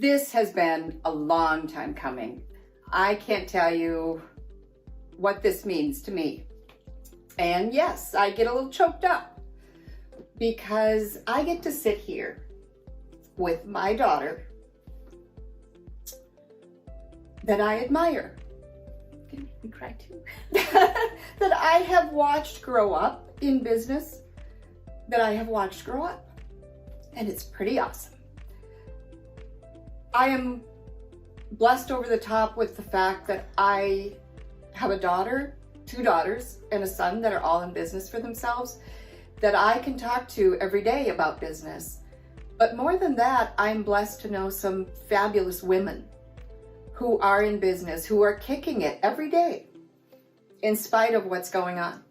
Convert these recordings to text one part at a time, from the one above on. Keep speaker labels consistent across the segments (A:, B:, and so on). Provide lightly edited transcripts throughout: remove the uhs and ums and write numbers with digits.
A: This has been a long time coming. I can't tell you what this means to me. And yes, I get a little choked up because I get to sit here with my daughter that I admire.
B: Can make me cry too.
A: That I have watched grow up in business, that I have watched grow up. And it's pretty awesome. I am blessed over the top with the fact that I have a daughter, 2 daughters, and a son that are all in business for themselves, that I can talk to every day about business. But more than that, I'm blessed to know some fabulous women who are in business, who are kicking it every day in spite of what's going on.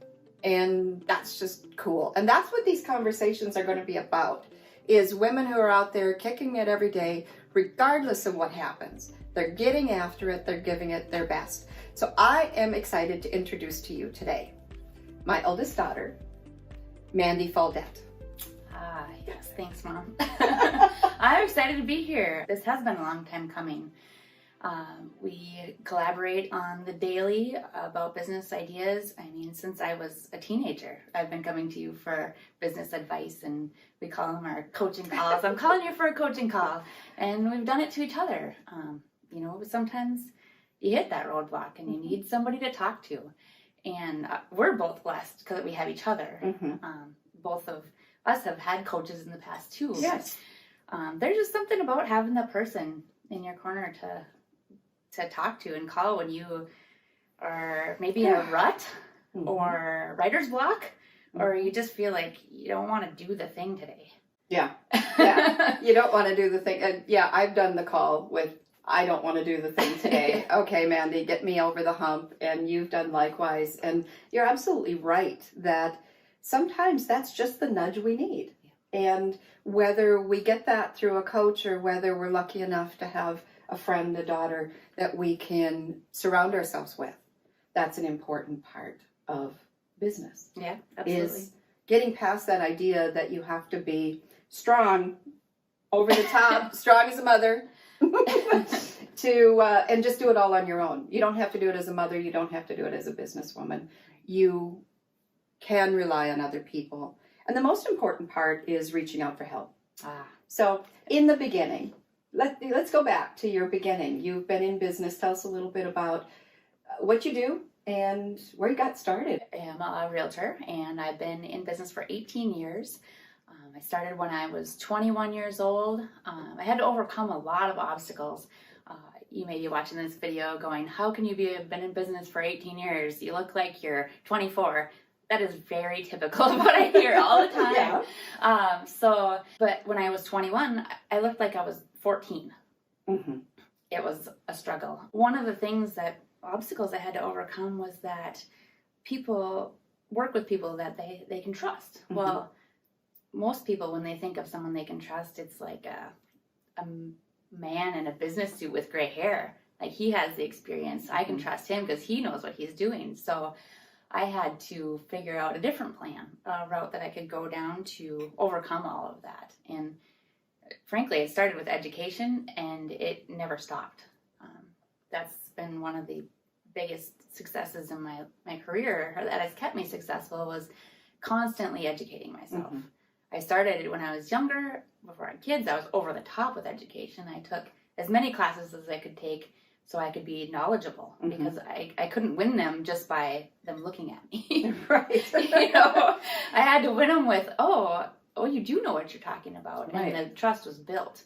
A: And that's just cool. And that's what these conversations are going to be about, is women who are out there kicking it every day, regardless of what happens. They're getting after it. They're giving it their best. So I am excited to introduce to you today my eldest daughter, Mandy Faldet.
B: Yes, thanks, Mom. I'm excited to be here. This has been a long time coming. We collaborate on the daily about business ideas. I mean, since I was a teenager, I've been coming to you for business advice, and we call them our coaching calls. I'm calling you for a coaching call, and we've done it to each other. Sometimes you hit that roadblock and you need somebody to talk to, and we're both blessed because we have each other. Both of us have had coaches in the past too.
A: Yes.
B: There's just something about having that person in your corner to talk to and call when you are maybe in a rut or writer's block, or you just feel like you don't want to do the thing today.
A: Yeah. You don't want to do the thing. I've done the call with, I don't want to do the thing today. Okay, Mandy, get me over the hump. And you've done likewise. And you're absolutely right that sometimes that's just the nudge we need. And whether we get that through a coach or whether we're lucky enough to have a friend, a daughter that we can surround ourselves with, that's an important part of business.
B: Yeah, absolutely.
A: Is getting past that idea that you have to be strong, over the top, strong as a mother, and just do it all on your own. You don't have to do it as a mother. You don't have to do it as a businesswoman. You can rely on other people. And the most important part is reaching out for help. So in the beginning, let's go back to your beginning. You've been in business. Tell us a little bit about what you do and where you got started.
B: I am a realtor, and I've been in business for 18 years. I started when I was 21 years old. I had to overcome a lot of obstacles. You may be watching this video going, how can you been in business for 18 years? You look like you're 24. That is very typical of what I hear all the time. But when I was 21, I looked like I was 14. It was a struggle. One of the obstacles I had to overcome was that people work with people that they can trust. Well, most people, when they think of someone they can trust, it's like a man in a business suit with gray hair. Like, he has the experience. I can trust him because he knows what he's doing. So I had to figure out a different plan, a route that I could go down to overcome all of that. And frankly, it started with education, and it never stopped. That's been one of the biggest successes in my career that has kept me successful, was constantly educating myself. I started when I was younger. Before I had kids, I was over the top with education. I took as many classes as I could take so I could be knowledgeable, because I couldn't win them just by them looking at me.
A: Right.
B: I had to win them with, oh, you do know what you're talking about.
A: Right.
B: And the trust was built.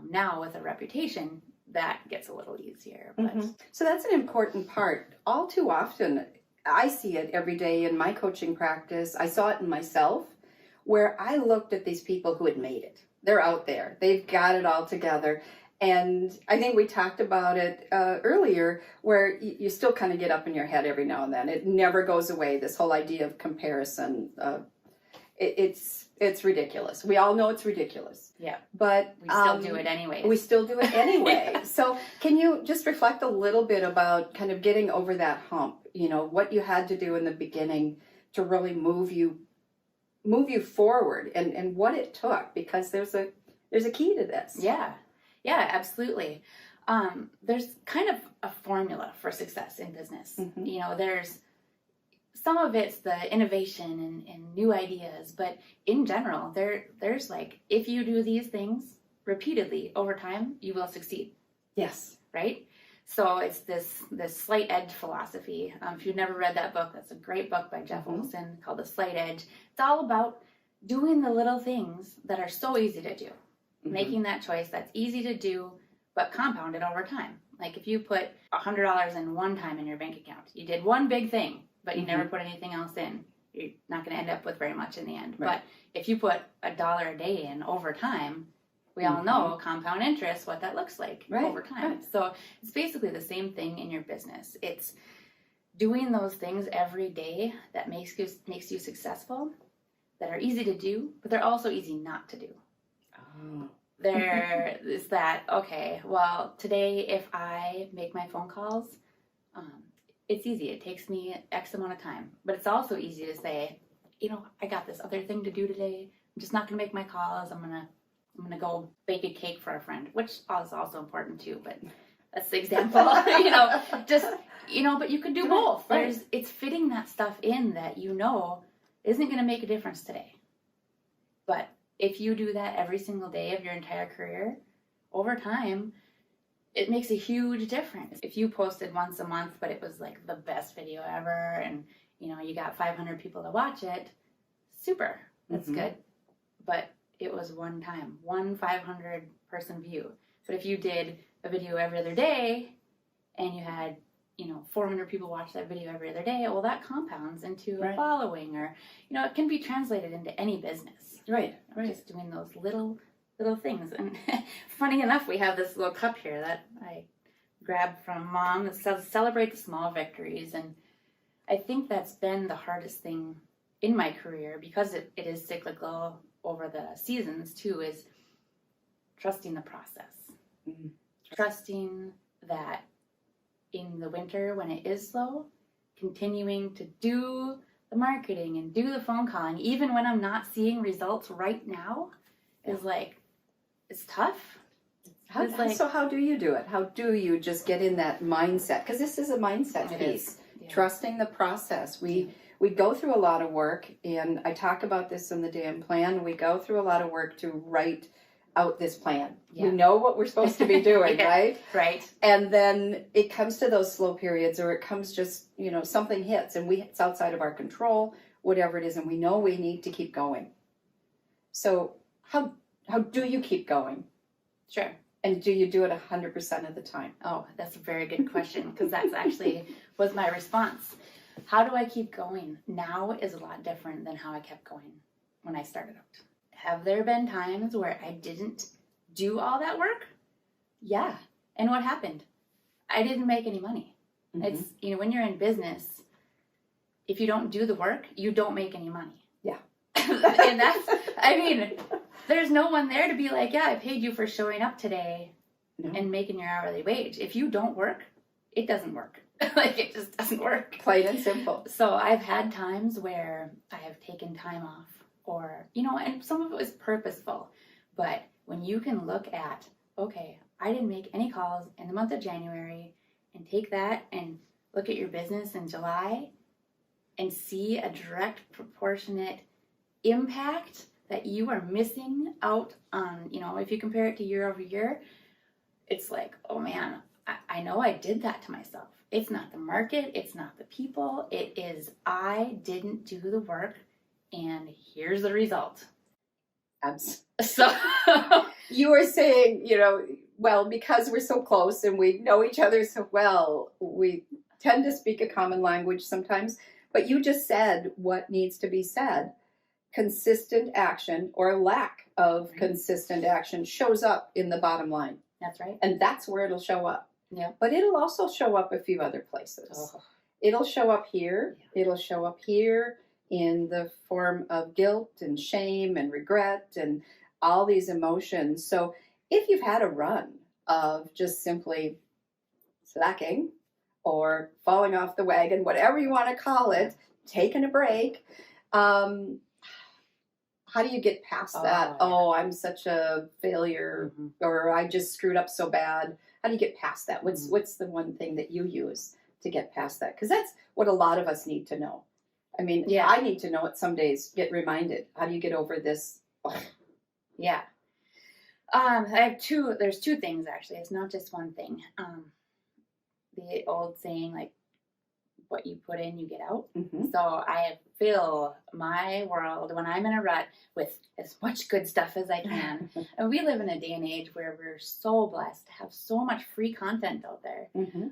B: Now with a reputation, that gets a little easier. But
A: So that's an important part. All too often, I see it every day in my coaching practice. I saw it in myself, where I looked at these people who had made it. They're out there. They've got it all together. And I think we talked about it earlier, where you still kind of get up in your head every now and then. It never goes away, this whole idea of comparison. It's ridiculous. We all know it's ridiculous.
B: Yeah.
A: But
B: we still do it anyway.
A: We still do it anyway. So can you just reflect a little bit about kind of getting over that hump, what you had to do in the beginning to really move you forward, and what it took, because there's a key to this.
B: Yeah. Yeah, absolutely. There's kind of a formula for success in business.
A: Mhm.
B: You know, there's some of it's the innovation and new ideas, but in general, there's like, if you do these things repeatedly over time, you will succeed,
A: Yes.
B: right? So it's this slight edge philosophy. If you've never read that book, that's a great book by Jeff Olson called The Slight Edge. It's all about doing the little things that are so easy to do, making that choice that's easy to do, but compounded over time. Like if you put $100 in one time in your bank account, you did one big thing, but you never put anything else in, you're not going to end up with very much in the end.
A: Right.
B: But if you put $1 a day in over time, we all know compound interest, what that looks like over time.
A: Right.
B: So it's basically the same thing in your business. It's doing those things every day that makes you successful, that are easy to do, but they're also easy not to do.
A: Oh.
B: There is that, okay, well, today if I make my phone calls, it's easy. It takes me X amount of time. But it's also easy to say, you know, I got this other thing to do today. I'm just not going to make my calls. I'm gonna go bake a cake for a friend, which is also important too, but that's the example. But you could do both.
A: Right.
B: It's fitting that stuff in that you know isn't going to make a difference today. But if you do that every single day of your entire career, over time, it makes a huge difference. If you posted once a month, but it was like the best video ever, and you got 500 people to watch it, super, that's good. But it was one time, one 500 person view. But if you did a video every other day, and you had 400 people watch that video every other day, well, that compounds into a following, or it can be translated into any business.
A: Right.
B: Just doing those little things. And funny enough, we have this little cup here that I grabbed from Mom that says celebrate the small victories. And I think that's been the hardest thing in my career, because it is cyclical over the seasons too, is trusting the process. Trusting that in the winter when it is slow, continuing to do the marketing and do the phone calling, even when I'm not seeing results right now, is like, it's tough.
A: So how do you do it? How do you just get in that mindset? Because this is a mindset piece. Yeah. Trusting the process. We go through a lot of work, and I talk about this in the damn plan. We go through a lot of work to write out this plan. Yeah. We know what we're supposed to be doing, right?
B: Right.
A: And then it comes to those slow periods, or it comes just, something hits, and it's outside of our control, whatever it is, and we know we need to keep going. So how do you keep going?
B: Sure.
A: And do you do it 100% of the time?
B: Oh, that's a very good question, because that's actually was my response. How do I keep going now is a lot different than how I kept going when I started out. Have there been times where I didn't do all that work? Yeah. And what happened? I didn't make any money. It's, when you're in business, if you don't do the work, you don't make any money.
A: Yeah.
B: And there's no one there to be like, yeah, I paid you for showing up today and making your hourly wage. If you don't work, it doesn't work. It just doesn't work.
A: Plain and simple.
B: So I've had times where I have taken time off, or, and some of it was purposeful. But when you can look at, okay, I didn't make any calls in the month of January, and take that and look at your business in July and see a direct proportionate impact that you are missing out on, if you compare it to year over year, it's like, oh man, I know I did that to myself. It's not the market, it's not the people, it is I didn't do the work, and here's the result. So
A: you were saying, well, because we're so close and we know each other so well, we tend to speak a common language sometimes, but you just said what needs to be said. Consistent action, or lack of consistent action, shows up in the bottom line.
B: That's right.
A: And that's where it'll show up.
B: Yeah.
A: But it'll also show up a few other places. Oh. It'll show up here. Yeah. It'll show up here in the form of guilt and shame and regret and all these emotions. So if you've had a run of just simply slacking or falling off the wagon, whatever you want to call it, taking a break, how
C: how do you get past that?
B: Yeah.
C: Oh, I'm such a failure,
B: Mhm.
C: or I just screwed up so bad. How do you get past that?
B: Mhm.
C: What's the one thing that you use to get past that? Because that's what a lot of us need to know. I mean,
B: Yeah.
C: I need to know it some days, get reminded. How do you get over this?
B: Yeah. There's two things actually. It's not just one thing. The old saying, like, what you put in, you get out.
C: Mm-hmm.
B: So I fill my world when I'm in a rut with as much good stuff as I can. And we live in a day and age where we're so blessed to have so much free content out there,
C: Mm-hmm.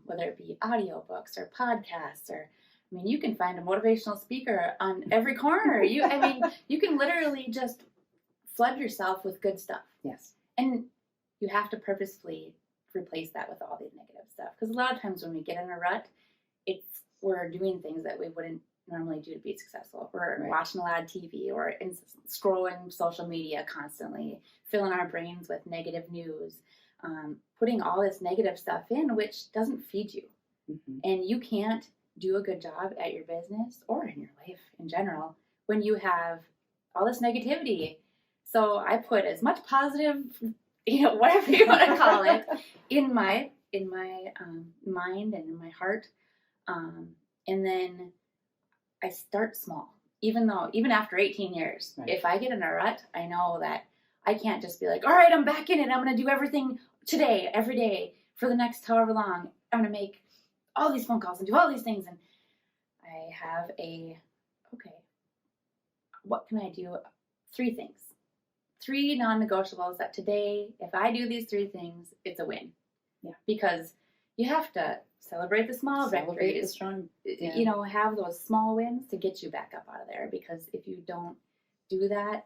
B: whether it be audiobooks or podcasts, or I mean, you can find a motivational speaker on every corner. You can literally just flood yourself with good stuff.
C: Yes.
B: And you have to purposefully replace that with all the negative stuff. Because a lot of times when we get in a rut, we're doing things that we wouldn't normally do to be successful. We're watching a lot of TV or scrolling social media constantly, filling our brains with negative news, putting all this negative stuff in, which doesn't feed you.
C: Mm-hmm.
B: And you can't do a good job at your business or in your life in general when you have all this negativity. So I put as much positive, whatever you want to call it, in my mind and in my heart. And then I start small, even after 18 years, if I get in a rut, I know that I can't just be like, all right, I'm back in it. I'm going to do everything today, every day for the next however long. I'm going to make all these phone calls and do all these things. And I have what can I do? 3 things, 3 non-negotiables that today, if I do these 3 things, it's a win.
C: Yeah.
B: Because you have to celebrate the small victories, have those small wins to get you back up out of there. Because if you don't do that,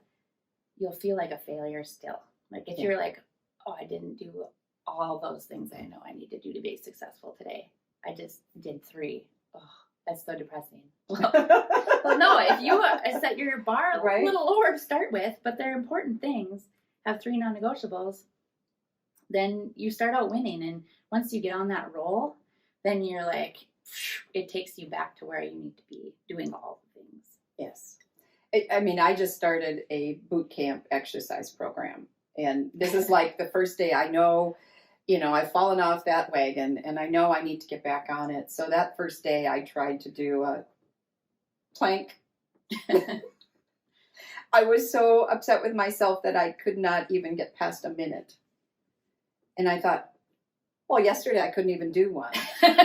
B: you'll feel like a failure still. Like if you're like, oh, I didn't do all those things I know I need to do to be successful today. I just did 3. Oh, that's so depressing. Well, no, if you set your bar a little lower to start with, but they're important things, have 3 non-negotiables, then you start out winning. And once you get on that roll, then you're like, it takes you back to where you need to be doing all the things.
C: Yes. I mean, I just started a boot camp exercise program. And this is like the first day I know, I've fallen off that wagon and I know I need to get back on it. So that first day I tried to do a plank. I was so upset with myself that I could not even get past a minute. And I thought, well, yesterday I couldn't even do one.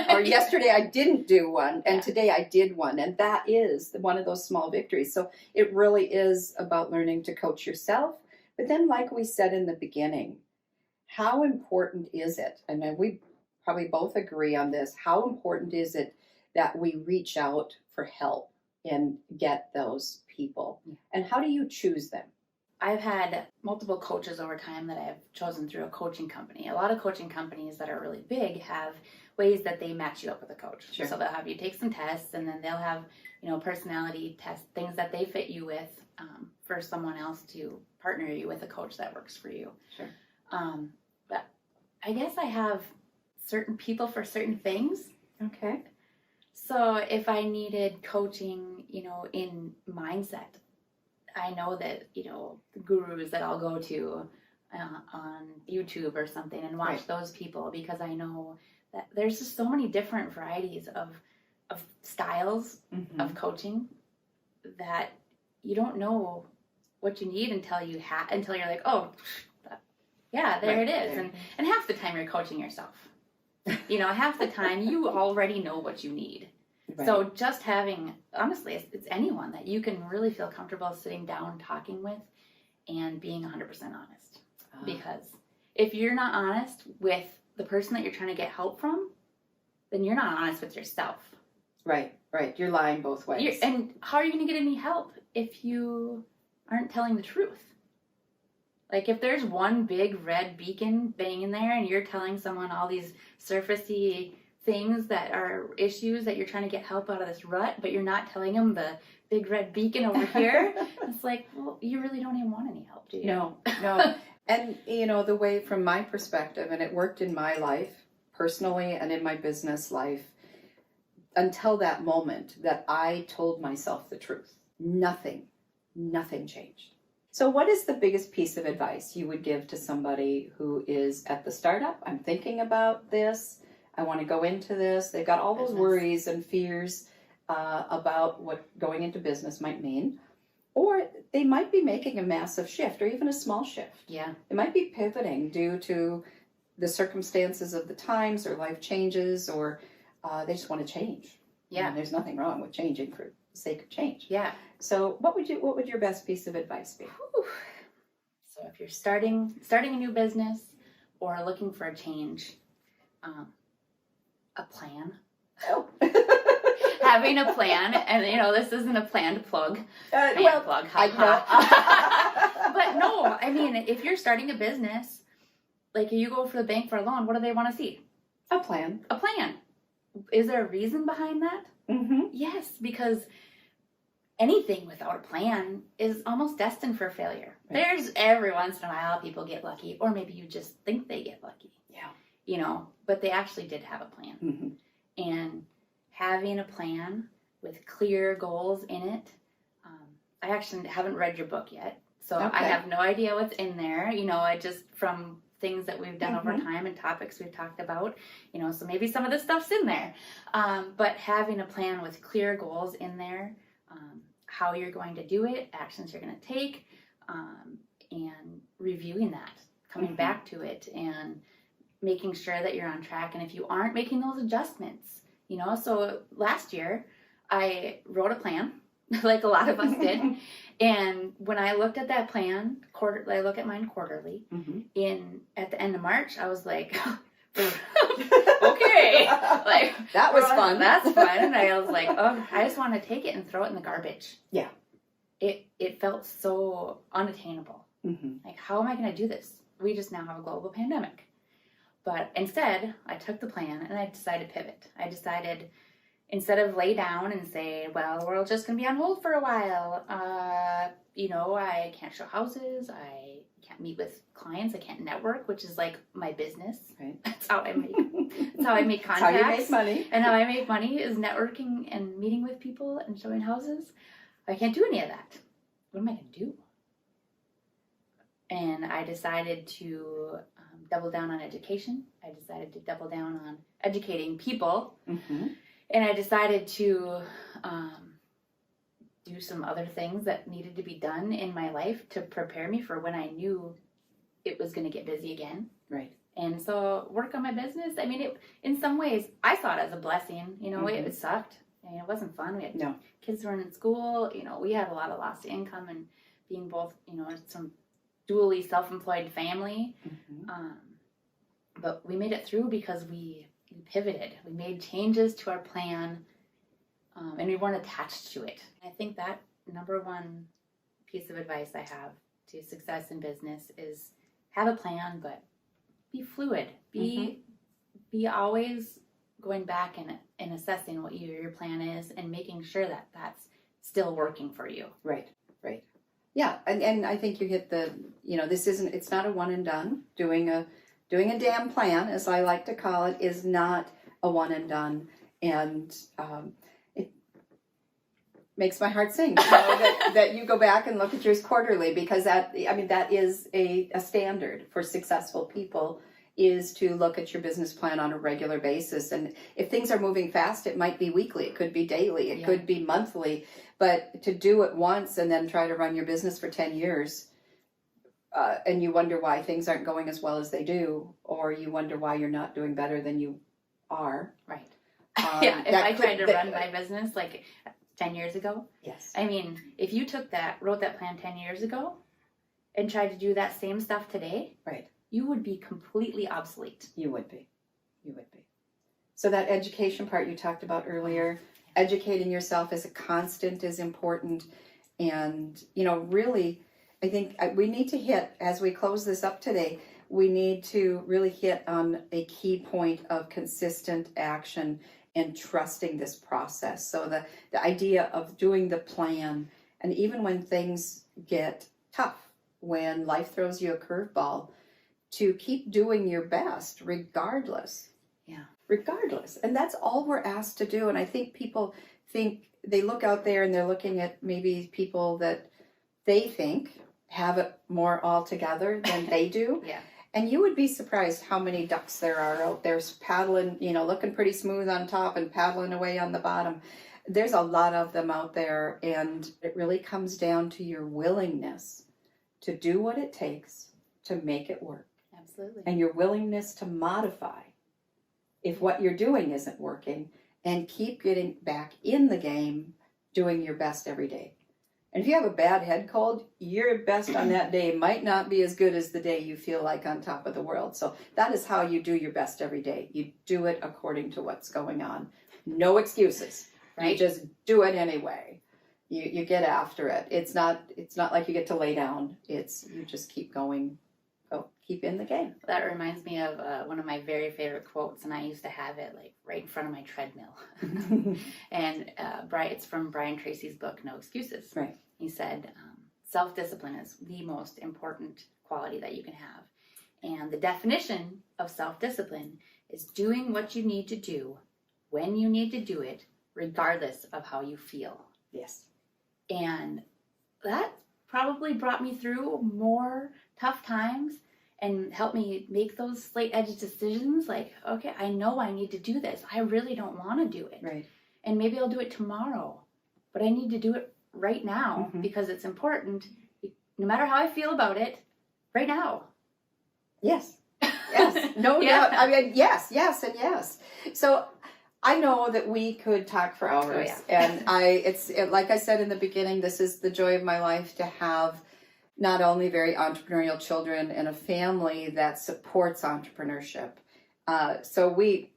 C: Or yesterday I didn't do one. And today I did one. And that is one of those small victories. So it really is about learning to coach yourself. But then, like we said in the beginning, how important is it? And we probably both agree on this. How important is it that we reach out for help and get those people? And how do you choose them?
B: I've had multiple coaches over time that I've chosen through a coaching company. A lot of coaching companies that are really big have ways that they match you up with a coach.
C: Sure.
B: So they'll have you take some tests, and then they'll have, personality tests, things that they fit you with, for someone else to partner you with a coach that works for you.
C: Sure.
B: But I guess I have certain people for certain things.
C: Okay.
B: So if I needed coaching, in mindset, I know that, the gurus that I'll go to on YouTube or something and watch those people, because I know that there's just so many different varieties of styles of coaching that you don't know what you need until you're like, oh, yeah, there it is. And half the time you're coaching yourself. Half the time you already know what you need. Right. So just having, honestly, it's anyone that you can really feel comfortable sitting down talking with and being 100% honest. Because if you're not honest with the person that you're trying to get help from, then you're not honest with yourself.
C: Right. You're lying both ways.
B: And how are you going to get any help if you aren't telling the truth? Like if there's one big red beacon banging there and you're telling someone all these surfacey things that are issues that you're trying to get help out of this rut, but you're not telling them the big red beacon over here, it's like, well, you really don't even want any help, do you?
C: No. And, the way from my perspective, and it worked in my life personally and in my business life, until that moment that I told myself the truth. Nothing nothing changed. So what is the biggest piece of advice you would give to somebody who is at the startup? I'm thinking about this. I want to go into this. They've got all those worries and fears about what going into business might mean. Or they might be making a massive shift or even a small shift.
B: Yeah.
C: They might be pivoting due to the circumstances of the times or life changes, or they just want to change.
B: Yeah.
C: And there's nothing wrong with changing for the sake of change.
B: Yeah.
C: So what would your best piece of advice be?
B: Whew. So if you're starting a new business or looking for a change, a plan.
C: Oh.
B: Having a plan, and this isn't a planned plug. Plug.
C: I know.
B: But no, I mean, if you're starting a business, like you go for the bank for a loan, what do they want to see?
C: A plan.
B: A plan. Is there a reason behind that?
C: Mm-hmm.
B: Yes, because anything without a plan is almost destined for failure.
C: Right.
B: There's every once in a while people get lucky, or maybe you just think they get lucky.
C: Yeah.
B: But they actually did have a plan.
C: Mm-hmm.
B: And having a plan with clear goals in it. I actually haven't read your book yet, so
C: Okay.
B: I have no idea what's in there. I just, from things that we've done over
C: Mm-hmm.
B: time and topics we've talked about, so maybe some of this stuff's in there. But having a plan with clear goals in there, how you're going to do it, actions you're going to take, and reviewing that, coming
C: Mm-hmm.
B: back to it, and making sure that you're on track. And if you aren't making those adjustments, so last year I wrote a plan like a lot of us did. And when I looked at that plan, I look at mine quarterly.
C: Mm-hmm.
B: At the end of March, I was like, okay, like
C: that was fun.
B: That's fun. And I was like, oh, I just want to take it and throw it in the garbage.
C: Yeah.
B: It felt so unattainable.
C: Mm-hmm.
B: Like, how am I going to do this? We just now have a global pandemic. But instead, I took the plan and I decided to pivot. I decided, instead of lay down and say, well, the world's just going to be on hold for a while. I can't show houses. I can't meet with clients. I can't network, which is like my business.
C: Right.
B: That's how I make contacts.
C: That's how you make money.
B: And how I make money is networking and meeting with people and showing houses. I can't do any of that. What am I going to do? And I decided to double down on education. I decided to double down on educating people.
C: Mm-hmm.
B: And I decided to do some other things that needed to be done in my life to prepare me for when I knew it was going to get busy again.
C: Right.
B: And so work on my business. I mean, in some ways, I saw it as a blessing.
C: Mm-hmm.
B: It sucked. It wasn't fun. We had
C: No.
B: kids who were in school. We had a lot of lost income, and being both, some dually self-employed family.
C: Mm-hmm.
B: But we made it through because we pivoted. We made changes to our plan, and we weren't attached to it. I think that number one piece of advice I have to success in business is have a plan, but be fluid. Be always going back and assessing what your plan is and making sure that that's still working for you.
C: Right. Yeah, and I think you hit it's not a one and done. Doing a damn plan, as I like to call it, is not a one and done. And it makes my heart sing that you go back and look at yours quarterly, because that is a standard for successful people, is to look at your business plan on a regular basis. And if things are moving fast, it might be weekly, it could be daily, it could be monthly. But to do it once and then try to run your business for 10 years, and you wonder why things aren't going as well as they do, or you wonder why you're not doing better than you are.
B: Right. If I tried to run my business like 10 years ago.
C: Yes.
B: I mean, if you wrote that plan 10 years ago and tried to do that same stuff today,
C: right,
B: you would be completely obsolete.
C: You would be. So that education part you talked about earlier, educating yourself as a constant is important. And, really, I think we need to hit, as we close this up today, we need to really hit on a key point of consistent action and trusting this process. So the idea of doing the plan, and even when things get tough, when life throws you a curveball, to keep doing your best regardless.
B: Yeah.
C: Regardless. And that's all we're asked to do. And I think people think, they look out there and they're looking at maybe people that they think have it more all together than they do.
B: Yeah.
C: And you would be surprised how many ducks there are out there paddling, looking pretty smooth on top and paddling away on the bottom. There's a lot of them out there, and it really comes down to your willingness to do what it takes to make it work.
B: Absolutely.
C: And your willingness to modify if what you're doing isn't working, and keep getting back in the game, doing your best every day. And if you have a bad head cold, your best on that day might not be as good as the day you feel like on top of the world. So that is how you do your best every day. You do it according to what's going on. No excuses.
B: Right.
C: You just do it anyway. You get after it. It's not like you get to lay down. You just keep going. Keep in the game.
B: That reminds me of one of my very favorite quotes, and I used to have it like right in front of my treadmill. And it's from Brian Tracy's book, No Excuses.
C: Right.
B: He said, self-discipline is the most important quality that you can have. And the definition of self-discipline is doing what you need to do when you need to do it, regardless of how you feel.
C: Yes.
B: And that probably brought me through more tough times and helped me make those slight edge decisions. Like, okay, I know I need to do this. I really don't want to do it.
C: Right.
B: And maybe I'll do it tomorrow, but I need to do it right now because it's important, no matter how I feel about it, right now.
C: Yes. Yes. No doubt. I mean, yes, and yes. So I know that we could talk for hours.
B: Oh, yeah.
C: And like I said in the beginning, this is the joy of my life to have not only very entrepreneurial children and a family that supports entrepreneurship. So we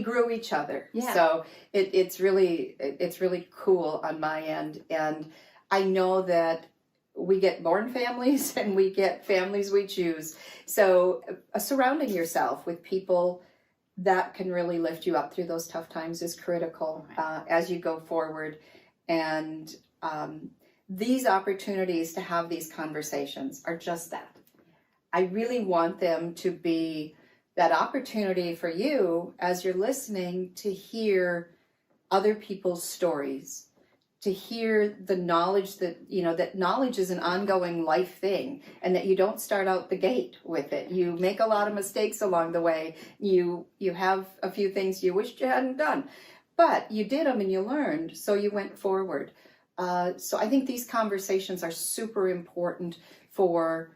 C: grew each other.
B: Yeah.
C: So it's really cool on my end. And I know that we get born families and we get families we choose. So surrounding yourself with people that can really lift you up through those tough times is critical as you go forward. And these opportunities to have these conversations are just that. I really want them to be that opportunity for you as you're listening to hear other people's stories, to hear the knowledge that knowledge is an ongoing life thing, and that you don't start out the gate with it. You make a lot of mistakes along the way. You have a few things you wished you hadn't done, but you did them and you learned, so you went forward. So I think these conversations are super important for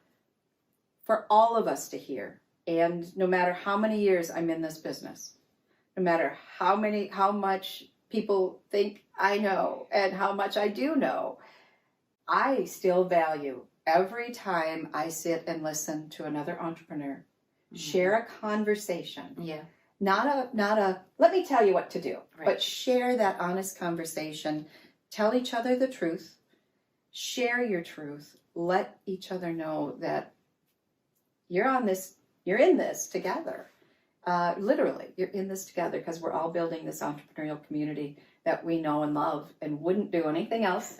C: all of us to hear. And no matter how many years I'm in this business, no matter how much people think I know and how much I do know, I still value every time I sit and listen to another entrepreneur share a conversation.
B: Yeah.
C: Not a let me tell you what to do,
B: Right.
C: but share that honest conversation. Tell each other the truth. Share your truth. Let each other know that you're in this together. Literally, you're in this together because we're all building this entrepreneurial community that we know and love and wouldn't do anything else.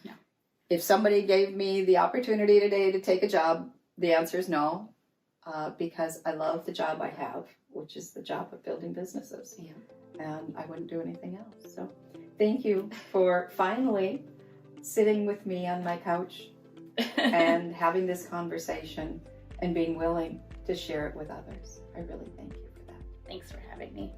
B: No.
C: If somebody gave me the opportunity today to take a job, the answer is no, because I love the job I have, which is the job of building businesses.
B: Yeah.
C: And I wouldn't do anything else. So thank you for finally sitting with me on my couch and having this conversation and being willing to share it with others. I really thank you for that.
B: Thanks for having me.